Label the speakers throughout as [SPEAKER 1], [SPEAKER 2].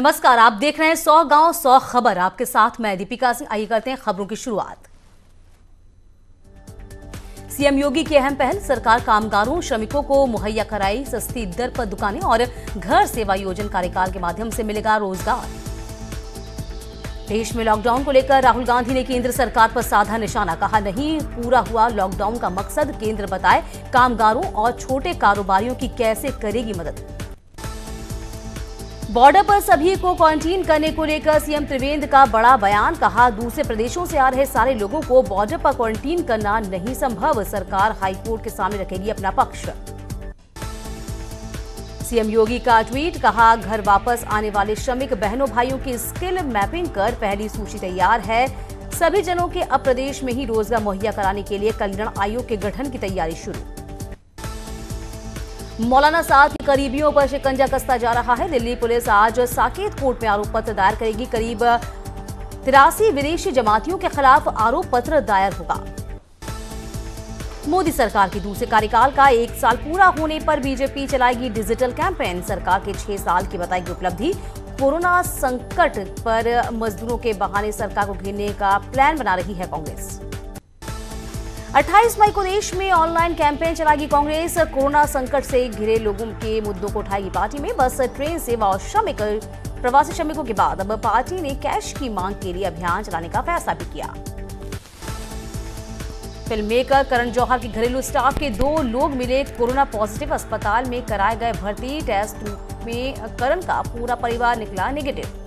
[SPEAKER 1] नमस्कार, आप देख रहे हैं 100 गांव 100 खबर। आपके साथ मैं दीपिका सिंह। आइए करते हैं खबरों की शुरुआत। सीएम योगी की अहम पहल, सरकार कामगारों श्रमिकों को मुहैया कराई सस्ती दर पर दुकानें और घर सेवा योजना कार्यकाल के माध्यम से मिलेगा रोजगार। देश में लॉकडाउन को लेकर राहुल गांधी ने केंद्र सरकार पर साधा निशाना, कहा नहीं पूरा हुआ लॉकडाउन का मकसद, केंद्र बताए कामगारों और छोटे कारोबारियों की कैसे करेगी मदद। बॉर्डर पर सभी को क्वारंटीन करने को लेकर सीएम त्रिवेंद्र का बड़ा बयान, कहा दूसरे प्रदेशों से आ रहे सारे लोगों को बॉर्डर पर क्वारंटीन करना नहीं संभव, सरकार हाईकोर्ट के सामने रखेगी अपना पक्ष। सीएम योगी का ट्वीट, कहा घर वापस आने वाले श्रमिक बहनों भाइयों की स्किल मैपिंग कर पहली सूची तैयार है, सभी जनों के अब प्रदेश में ही रोजगार मुहैया कराने के लिए कल्याण आयोग के गठन की तैयारी शुरू। मौलाना साद के करीबियों पर शिकंजा कसता जा रहा है। दिल्ली पुलिस आज साकेत कोर्ट में आरोप पत्र दायर करेगी। करीब 83 विदेशी जमातियों के खिलाफ आरोप पत्र दायर होगा। मोदी सरकार के दूसरे कार्यकाल का 1 साल पूरा होने पर बीजेपी चलाएगी डिजिटल कैंपेन, सरकार के 6 साल की बताएगी उपलब्धि। कोरोना संकट पर मजदूरों के बहाने सरकार को घेरने का प्लान बना रही है कांग्रेस। 28 मई को देश में ऑनलाइन कैंपेन चलाएगी कांग्रेस, कोरोना संकट से घिरे लोगों के मुद्दों को उठाएगी पार्टी में। बस ट्रेन सेवा और प्रवासी श्रमिकों के बाद अब पार्टी ने कैश की मांग के लिए अभियान चलाने का फैसला भी किया। फिल्म मेकर करण जौहर के घरेलू स्टाफ के 2 लोग मिले कोरोना पॉजिटिव, अस्पताल में कराए गए भर्ती, टेस्ट में करण का पूरा परिवार निकला नेगेटिव।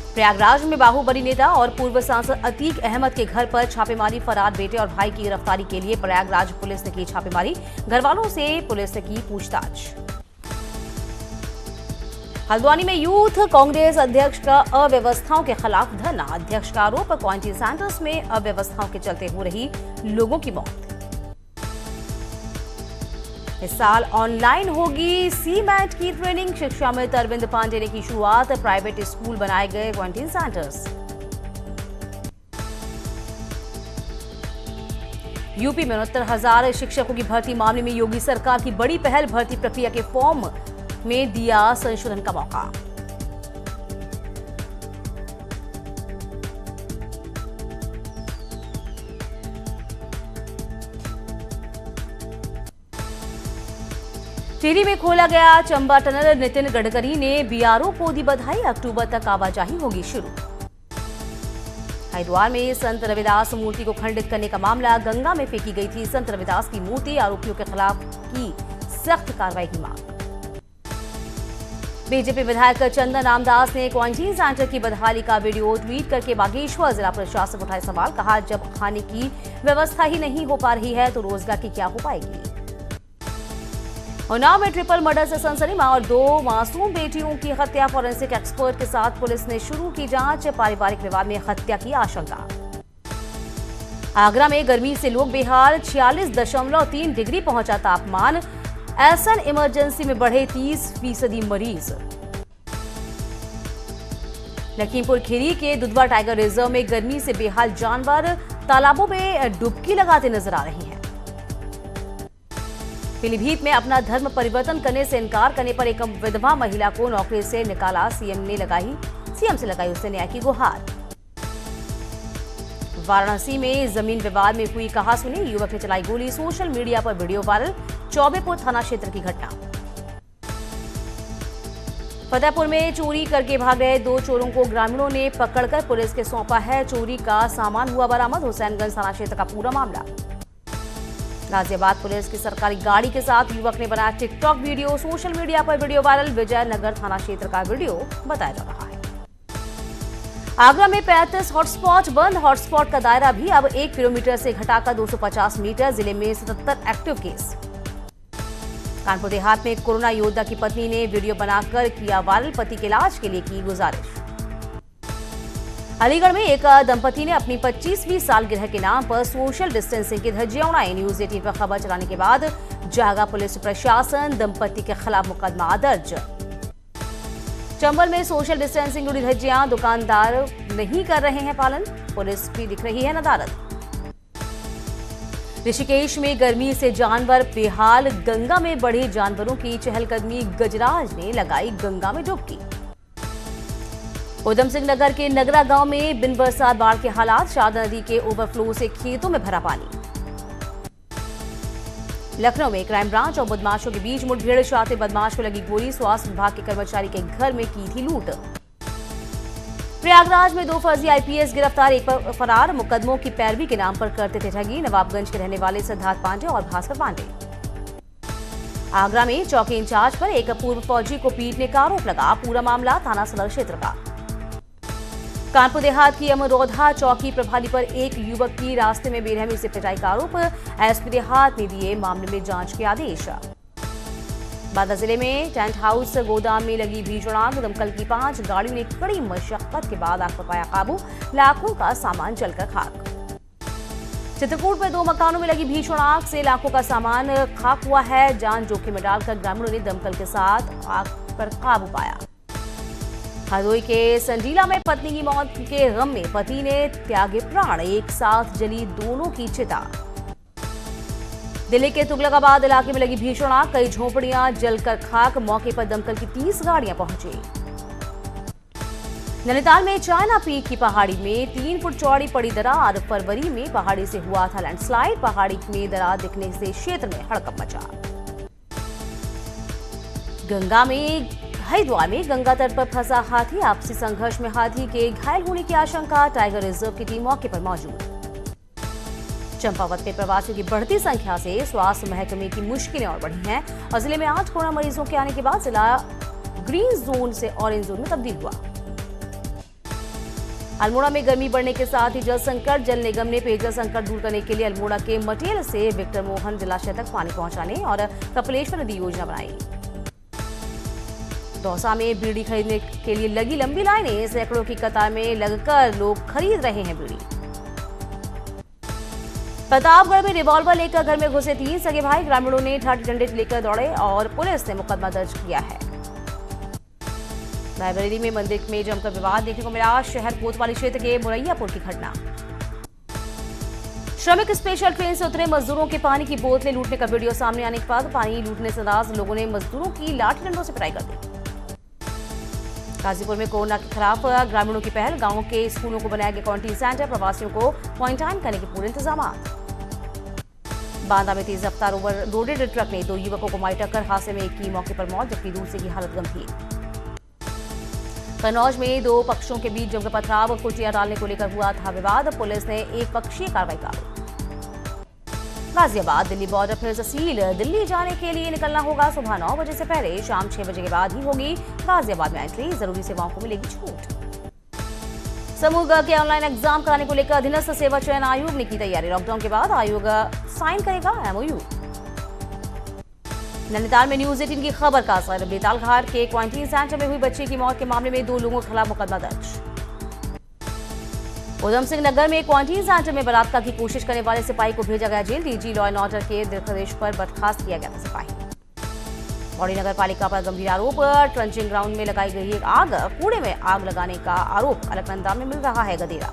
[SPEAKER 1] प्रयागराज में बाहुबली नेता और पूर्व सांसद अतीक अहमद के घर पर छापेमारी, फरार बेटे और भाई की गिरफ्तारी के लिए प्रयागराज पुलिस ने की छापेमारी, घर वालों से पुलिस ने की पूछताछ। हल्द्वानी में यूथ कांग्रेस अध्यक्ष का अव्यवस्थाओं के खिलाफ धरना, अध्यक्ष का आरोप क्वारंटीन सेंटर्स में अव्यवस्थाओं के चलते हो रही लोगों की मौत। इस साल ऑनलाइन होगी सीमैट की ट्रेनिंग, शिक्षा मंत्री अरविंद पांडे ने की शुरुआत, प्राइवेट स्कूल बनाए गए क्वारंटीन सेंटर्स। यूपी में 69,000 शिक्षकों की भर्ती मामले में योगी सरकार की बड़ी पहल, भर्ती प्रक्रिया के फॉर्म में दिया संशोधन का मौका। टिहरी में खोला गया चंबा टनल, नितिन गडकरी ने बीआरओ को दी बधाई, अक्टूबर तक आवाजाही होगी शुरू। हरिद्वार में संत रविदास मूर्ति को खंडित करने का मामला, गंगा में फेंकी गई थी संत रविदास की मूर्ति, आरोपियों के खिलाफ की सख्त कार्रवाई की मांग। बीजेपी विधायक चंदन रामदास ने क्वारंटीन सेंटर की बदहाली का वीडियो ट्वीट करके बागेश्वर जिला प्रशासन उठाए सवाल, कहा जब खाने की व्यवस्था ही नहीं हो पा रही है तो रोजगार की क्या हो पाएगी। उन्नाव में ट्रिपल मर्डर से सनसनी, मां और 2 मासूम बेटियों की हत्या, फॉरेंसिक एक्सपर्ट के साथ पुलिस ने शुरू की जांच, पारिवारिक विवाद में हत्या की आशंका। आगरा में गर्मी से लोग बेहाल, 46.3 डिग्री पहुंचा तापमान, एहसन इमरजेंसी में बढ़े 30% मरीज। लखीमपुर खीरी के दुधवा टाइगर रिजर्व में गर्मी से बेहाल जानवर तालाबों में डुबकी लगाते नजर आ रहे हैं। पीलीभीत में अपना धर्म परिवर्तन करने से इनकार करने पर एक विधवा महिला को नौकरी से निकाला, सीएम से लगाई उसने न्याय की गुहार। वाराणसी में जमीन विवाद में हुई कहासुनी, युवक ने चलाई गोली, सोशल मीडिया पर वीडियो वायरल, चौबेपुर थाना क्षेत्र की घटना। फतेहपुर में चोरी करके भाग रहे 2 चोरों को ग्रामीणों ने पकड़कर पुलिस के सौंपा है, चोरी का सामान हुआ बरामद, हुसैनगंज थाना क्षेत्र का पूरा मामला। गाजियाबाद पुलिस की सरकारी गाड़ी के साथ युवक ने बनाया टिकटॉक वीडियो, सोशल मीडिया पर वीडियो वायरल, विजयनगर थाना क्षेत्र का वीडियो बताया जा रहा है। आगरा में 35 हॉटस्पॉट बंद, हॉटस्पॉट का दायरा भी अब 1 किलोमीटर से घटाकर 250 मीटर, जिले में 77 एक्टिव केस। कानपुर देहात में कोरोना योद्धा की पत्नी ने वीडियो बनाकर किया वायरल, पति के इलाज के लिए की गुजारिश। अलीगढ़ में एक दंपति ने अपनी 25वीं सालगिरह के नाम पर सोशल डिस्टेंसिंग की धज्जियां उड़ाई, न्यूज 18 पर खबर चलाने के बाद जागा पुलिस प्रशासन, दंपति के खिलाफ मुकदमा दर्ज। चंबल में सोशल डिस्टेंसिंग जुड़ी धज्जियां दुकानदार नहीं कर रहे हैं पालन, पुलिस भी दिख रही है नदारद। ऋषिकेश में गर्मी से जानवर बेहाल, गंगा में बढ़े जानवरों की चहलकदमी, गजराज ने लगाई गंगा में डुबकी। उधम सिंह नगर के नगरा गांव में बिन बरसात बाढ़ के हालात, शारदा नदी के ओवरफ्लो से खेतों में भरा पानी। लखनऊ में क्राइम ब्रांच और बदमाशों के बीच मुठभेड़, शातिर बदमाश को लगी गोली, स्वास्थ्य विभाग के कर्मचारी के घर में की थी लूट। प्रयागराज में 2 फर्जी आईपीएस गिरफ्तार, एक पर फरार, मुकदमों की पैरवी के नाम पर करते थे ठगी। नवाबगंज के रहने वाले सिद्धार्थ पांडे और भास्कर पांडे। आगरा में चौकी इंचार्ज पर एक पूर्व फौजी को पीटने का आरोप लगा, पूरा मामला थाना सदर क्षेत्र का। कानपुर देहात की अमरोधा चौकी प्रभारी पर एक युवक की रास्ते में बेरहमी से पिटाई का आरोप, एसपी देहात ने दिए मामले में जांच के आदेश। बांदा जिले में टेंट हाउस गोदाम में लगी भीषण आग, दमकल की 5 गाड़ियों ने कड़ी मशक्कत के बाद आग पर पाया काबू, लाखों का सामान जलकर खाक। चित्रकूट में 2 मकानों में लगी भीषण आग से लाखों का सामान खाक हुआ है, जान जोखिम में डालकर ग्रामीणों ने दमकल के साथ आग पर काबू पाया। हरदोई के संजीला में पत्नी की मौत के गम में पति ने त्यागे प्राण, एक साथ जली दोनों की चिता। दिल्ली के तुगलकाबाद इलाके में लगी भीषण आग, कई झोपड़ियां जलकर खाक, मौके पर दमकल की 30 गाड़ियां पहुंची। नैनीताल में चाइना पीक की पहाड़ी में 3 फुट चौड़ी पड़ी दरार, फरवरी में पहाड़ी से हुआ था लैंडस्लाइड, पहाड़ी में दरार दिखने से क्षेत्र में हड़कंप मचा। गंगा में हरिद्वार में गंगा तट पर फंसा हाथी, आपसी संघर्ष में हाथी के घायल होने की आशंका, टाइगर रिजर्व की टीम मौके पर मौजूद। चंपावत में प्रवासियों की बढ़ती संख्या से स्वास्थ्य महकमे की मुश्किलें और बढ़ी हैं और जिले में 8 कोरोना मरीजों के आने के बाद जिला ग्रीन जोन से ऑरेंज जोन में तब्दील हुआ। अल्मोड़ा में गर्मी बढ़ने के साथ ही जल संकट, जल निगम ने पेयजल संकट दूर करने के लिए अल्मोड़ा के मटेल से विक्टर मोहन जलाशय तक पानी पहुंचाने और कपिलेश्वर नदी योजना बनाई। दौसा में बीड़ी खरीदने के लिए लगी लंबी लाइनें, सैकड़ों की कतार में लगकर लोग खरीद रहे हैं बीड़ी। प्रतापगढ़ में रिवॉल्वर लेकर घर में घुसे 3 सगे भाई, ग्रामीणों ने ठाठी डंडे लेकर दौड़े और पुलिस ने मुकदमा दर्ज किया है। रायबरेली में मंदिर में जमकर विवाद देखने को मिला, शहर कोतवाली क्षेत्र के मुरैयापुर की घटना। श्रमिक स्पेशल ट्रेन से उतरे मजदूरों के पानी की बोतलें लूटने का वीडियो सामने आने के बाद पानी लूटने से नाराज लोगों ने मजदूरों की लाठी डंडों से पिटाई कर दी। गाजीपुर में कोरोना के खिलाफ ग्रामीणों की पहल, गांवों के स्कूलों को बनाया गया क्वारंटीन सेंटर, प्रवासियों को क्वारंटाइन करने के पूरे इंतजाम। बांदा में तेज रफ्तार ओवरलोडेड ट्रक ने 2 युवकों को मारी टक्कर, हादसे में एक की मौके पर मौत जबकि दूसरे की हालत गंभीर। कन्नौज में 2 पक्षों के बीच जमकर पथराव, कुर्सियां डालने को लेकर हुआ था विवाद, पुलिस ने एक पक्षीय कार्रवाई का। गाजियाबाद दिल्ली बॉर्डर फिर से सील, दिल्ली जाने के लिए निकलना होगा सुबह 9 बजे से पहले, शाम 6 बजे के बाद ही होगी गाजियाबाद में एंट्री, जरूरी सेवाओं को मिलेगी छूट। समूह ग के ऑनलाइन एग्जाम कराने को लेकर अधीनस्थ सेवा चयन आयोग ने की तैयारी, लॉकडाउन के बाद आयोग साइन करेगा एमओयू। नैनीताल में न्यूज 18 की खबर का असर, बेताल घाट के क्वारंटीन सेंटर में हुई बच्चे की मौत के मामले में 2 लोगों के खिलाफ मुकदमा दर्ज। उधम सिंह नगर में क्वारंटीन सेंटर में बलात्कार की कोशिश करने वाले सिपाही को भेजा गया जेल, डीजी लॉ एंड ऑर्डर के निर्देश पर बर्खास्त किया गया था सिपाही। पौड़ी नगर पालिका पर गंभीर आरोप, ट्रंचिंग ग्राउंड में लगाई गई एक आग, कूड़े में आग लगाने का आरोप, अलकनंदा में मिल रहा है गदेरा।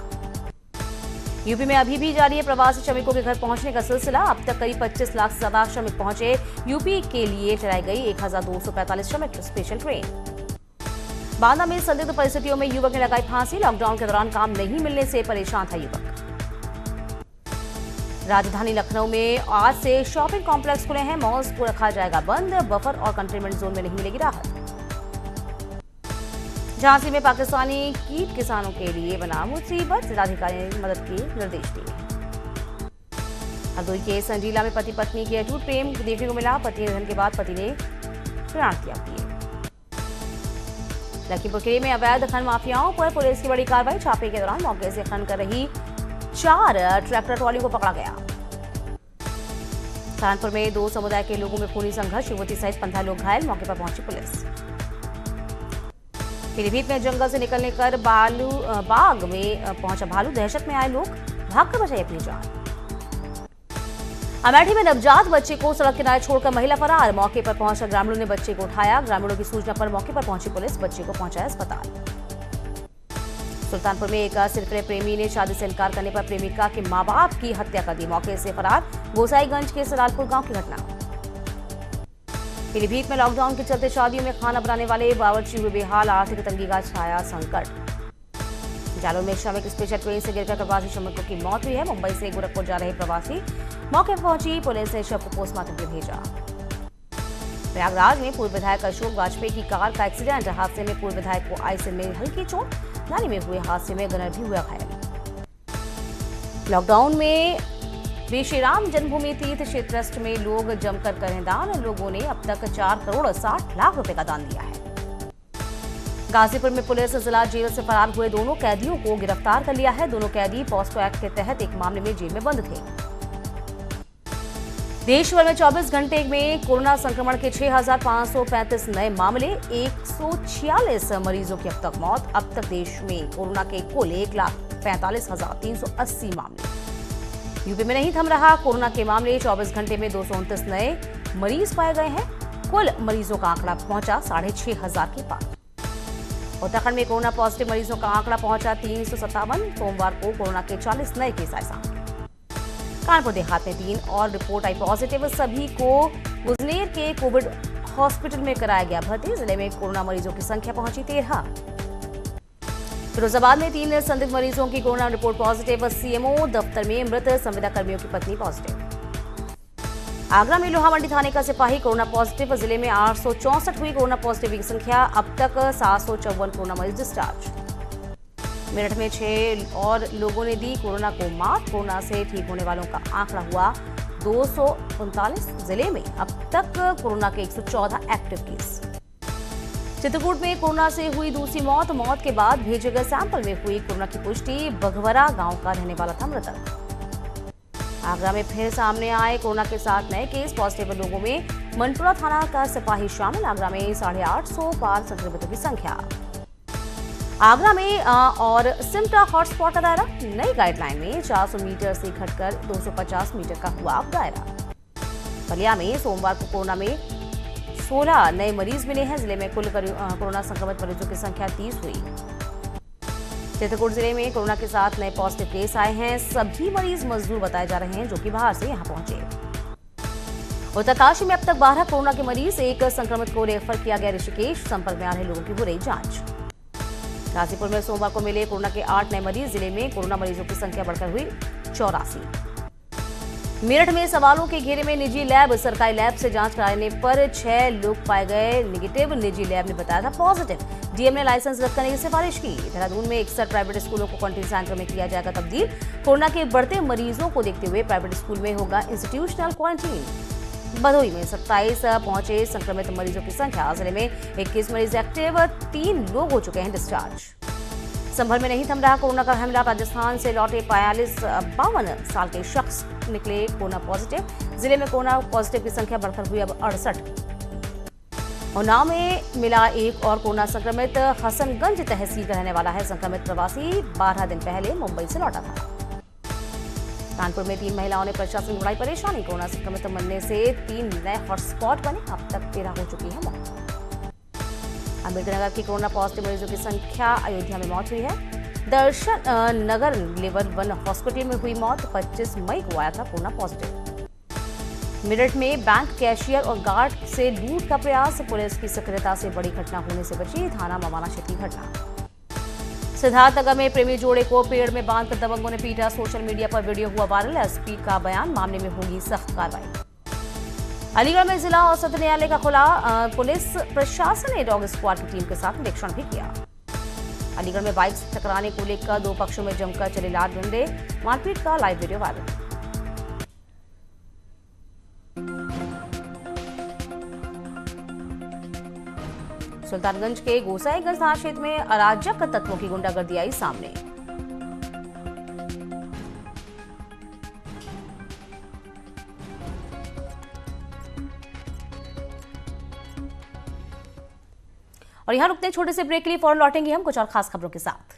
[SPEAKER 1] यूपी में अभी भी जारी है प्रवासी श्रमिकों के घर पहुंचने का सिलसिला, अब तक करीब 25 लाख से ज्यादा श्रमिक पहुंचे, यूपी के लिए चलाई गई 1245 श्रमिक स्पेशल ट्रेन। बांदा में संदिग्ध परिस्थितियों में युवक ने लगाई फांसी, लॉकडाउन के दौरान काम नहीं मिलने से परेशान था युवक। राजधानी लखनऊ में आज से शॉपिंग कॉम्प्लेक्स खुले हैं, मॉल्स को रखा जाएगा बंद, बफर और कंटेनमेंट जोन में नहीं मिलेगी राहत। झांसी में पाकिस्तानी कीट किसानों के लिए बना मुसीबत, जिलाधिकारी ने मदद के निर्देश दिए। हरदोई के संजीला में पति पत्नी के अटूट प्रेम देखने को मिला, पति निधन के बाद पति ने प्राण त्याग दिए। लखीमपुर खीरी में अवैध खनन माफियाओं पर पुलिस की बड़ी कार्रवाई, छापे के दौरान मौके से खनन कर रही 4 ट्रैक्टर ट्रॉलियों को पकड़ा गया। कानपुर में 2 समुदाय के लोगों में खूनी संघर्ष, युवती सहित 15 लोग घायल, मौके पर पहुंची पुलिस। पीलीभीत में जंगल से निकलने कर बाग में पहुंचा भालू, दहशत में आए लोग भागकर बचाई अपनी जान। अमेठी में नवजात बच्चे को सड़क किनारे छोड़कर महिला फरार। मौके पर पहुंचकर ग्रामीणों ने बच्चे को उठाया। ग्रामीणों की सूचना पर मौके पर पहुंची पुलिस बच्चे को पहुंचाया अस्पताल। सुल्तानपुर में एक सिरफिरे प्रेमी ने शादी से इनकार करने पर प्रेमिका के मां बाप की हत्या कर दी। मौके से फरार। गोसाईगंज के सलालपुर गांव की घटना। पीलीभीत में लॉकडाउन के चलते शादियों में खाना बनाने वाले बावर्ची हुए बेहाल। आर्थिक तंगी का छाया संकट। जालौर में श्रमिक स्पेशल ट्रेन से गिरकर प्रवासी श्रमिकों की मौत हुई है। मुंबई से गोरखपुर जा रहे प्रवासी। मौके पर पहुंची पुलिस ने शव को पोस्टमार्टम के लिए भेजा। प्रयागराज में पूर्व विधायक अशोक वाजपेयी की कार का एक्सीडेंट। हादसे में पूर्व विधायक को आई सिर में हल्की चोट। नाली में हुए हादसे में गनर भी हुआ घायल। लॉकडाउन में वे श्री राम जन्मभूमि तीर्थ क्षेत्र ट्रस्ट में लोग जमकर करें दान। लोगों ने अब तक 4 करोड़ 60 लाख रुपए का दान दिया है। गाजीपुर में पुलिस जिला जेल से फरार हुए दोनों कैदियों को गिरफ्तार कर लिया है। दोनों कैदी पॉस्को एक्ट के तहत एक मामले में जेल में बंद थे। देश भर में 24 घंटे में कोरोना संक्रमण के 6,535 नए मामले। 146 मरीजों की अब तक मौत। अब तक देश में कोरोना के कुल 1,45,380 मामले। यूपी में नहीं थम रहा कोरोना के मामले। 24 घंटे में 229 नए मरीज पाए गए हैं। कुल मरीजों का आंकड़ा पहुंचा 6,500 के पार। उत्तराखंड में कोरोना पॉजिटिव मरीजों का आंकड़ा पहुंचा 357। सोमवार को कोरोना के 40 नए केस आए सामने। कानपुर देहात में 3 और रिपोर्ट आई पॉजिटिव। सभी को उजनेर के कोविड हॉस्पिटल में कराया गया भर्ती। जिले में कोरोना मरीजों की संख्या पहुंची 13। फिरोजाबाद में 3 संदिग्ध मरीजों की कोरोना रिपोर्ट पॉजिटिव। सीएमओ दफ्तर में मृत संविदा कर्मियों की पत्नी पॉजिटिव। आगरा में लोहा मंडी थाने का सिपाही कोरोना पॉजिटिव। जिले में 864 हुई कोरोना पॉजिटिव की संख्या। अब तक 754 कोरोना मरीज डिस्चार्ज। मेरठ में 6 और लोगों ने दी कोरोना को मात। कोरोना से ठीक होने वालों का आंकड़ा हुआ 239। जिले में अब तक कोरोना के 114 एक्टिव केस। चित्रकूट में कोरोना से हुई दूसरी मौत। मौत के बाद भेजे गए सैंपल में हुई कोरोना की पुष्टि। बघवरा गांव का रहने वाला था मृतक। आगरा में फिर सामने आए कोरोना के 7 नए केस। पॉजिटिव लोगों में मनपुरा थाना का सिपाही शामिल। आगरा में 850 पार संक्रमितों की संख्या। आगरा में और सिमटा हॉटस्पॉट का दायरा। नई गाइडलाइन में 400 मीटर से घटकर 250 मीटर का हुआ अब दायरा। बलिया में सोमवार को कोरोना में 16 नए मरीज मिले हैं। जिले में कुल कोरोना संक्रमित मरीजों की संख्या 30 हुई। चित्रकूट जिले में कोरोना के 7 नए पॉजिटिव केस आए हैं। सभी मरीज मजदूर बताए जा रहे हैं जो कि बाहर से यहां पहुंचे। उत्तरकाशी में अब तक 12 कोरोना के मरीज। एक संक्रमित को रेफर किया गया ऋषिकेश। संपर्क में आ रहे लोगों की हो रही जांच। गाजीपुर में सोमवार को मिले कोरोना के 8 नए मरीज। जिले में कोरोना मरीजों की संख्या बढ़कर हुई 84। मेरठ में सवालों के घेरे में निजी लैब। सरकारी लैब से जांच कराने पर 6 लोग पाए गए नेगेटिव। निजी लैब ने बताया था पॉजिटिव। डीएम ने लाइसेंस रद्द करने की सिफारिश की। देहरादून में 61 प्राइवेट स्कूलों को क्वारंटीन सेंटर में किया जाएगा तब्दील। कोरोना के बढ़ते मरीजों को देखते हुए प्राइवेट स्कूल में होगा इंस्टीट्यूशनल क्वारंटीन। भदोई में 27 पहुंचे संक्रमित मरीजों की संख्या। जिले में 21 मरीज एक्टिव। 3 लोग हो चुके हैं डिस्चार्ज। संभल में नहीं थम रहा कोरोना का हमला। राजस्थान से लौटे 52 साल के शख्स निकले कोरोना पॉजिटिव। जिले में कोरोना पॉजिटिव की संख्या बढ़कर हुई अब 68। उन्नाव में मिला एक और कोरोना संक्रमित। हसनगंज तहसील का रहने वाला है संक्रमित प्रवासी। 12 दिन पहले मुंबई से लौटा था। कानपुर में 3 महिलाओं ने प्रशासन को बढ़ाई परेशानी। कोरोना संक्रमित मिलने से 3 नए हॉटस्पॉट बने। अब तक 13 हो चुकी है मौत। अम्बेडकर की कोरोना पॉजिटिव मरीजों की संख्या। अयोध्या में मौत हुई है। दर्शन नगर लेवल 1 हॉस्पिटल में हुई मौत। 25 मई को आया था कोरोना पॉजिटिव। मेरठ में बैंक कैशियर और गार्ड से लूट का प्रयास। पुलिस की सक्रियता से बड़ी घटना होने से बची। थाना ममाना क्षेत्र की घटना। सिद्धार्थनगर में प्रेमी जोड़े को पेड़ में बांधकर दबंगों ने पीटा। सोशल मीडिया पर वीडियो हुआ वायरल। एसपी का बयान। मामले में होगी सख्त कार्रवाई। अलीगढ़ में जिला और सत्र न्यायालय का खुला। पुलिस प्रशासन ने डॉग स्क्वाड की टीम के साथ निरीक्षण भी किया। अलीगढ़ में बाइक से टकराने को लेकर 2 पक्षों में जमकर चले लाठ डंडे। मारपीट का लाइव वीडियो वायरल। सुल्तानगंज के गोसाईगंज थाना क्षेत्र में अराजक तत्वों की गुंडागर्दी आई सामने। और यहां रुकते हैं छोटे से ब्रेक के लिए। फौरन लौटेंगे हम कुछ और खास खबरों के साथ।